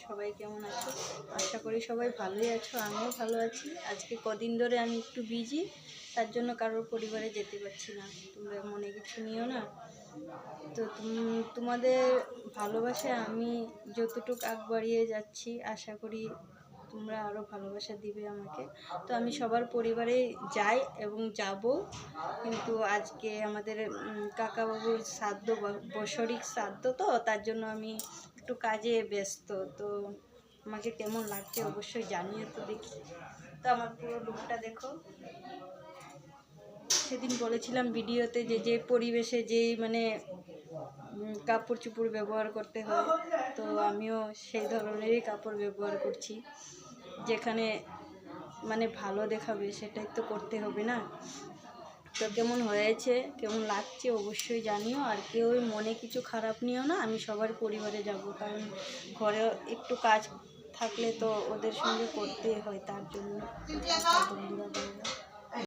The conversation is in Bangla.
সবাই কেমন আছো? আশা করি সবাই ভালোই আছো, আমিও ভালো আছি। আজকে কদিন ধরে আমি একটু বিজি, তার জন্য কারোর পরিবারে যেতে পারছি না। তোমরা মনে কিছু নিও না। তো তোমাদের ভালোবাসায় আমি যতটুকু আগ বাড়িয়ে যাচ্ছি, আশা করি তোমরা আরও ভালোবাসা দিবে আমাকে। তো আমি সবার পরিবারে যাই এবং যাব, কিন্তু আজকে আমাদের কাকাবাবুর শ্রাদ্ধ, বৎসরিক শ্রাদ্ধ, তো তার জন্য আমি একটু কাজে ব্যস্ত। তো আমাকে কেমন লাগছে অবশ্যই জানিয়ে তো দেখি। তো আমার পুরো লুকটা দেখো। সেদিন বলেছিলাম ভিডিওতে যে পরিবেশে যেই মানে কাপড় চোপড় ব্যবহার করতে হয়, তো আমিও সেই ধরনেরই কাপড় ব্যবহার করছি। যেখানে মানে ভালো দেখাবে সেটাই তো করতে হবে না? তো কেমন হয়েছে, কেমন লাগছে অবশ্যই জানিও। আর কেউ মনে কিছু খারাপ নিও না, আমি সবার পরিবারে যাব, কারণ ঘরে একটু কাজ থাকলে তো ওদের সঙ্গে করতেই হয়, তার জন্য বন্ধুরা।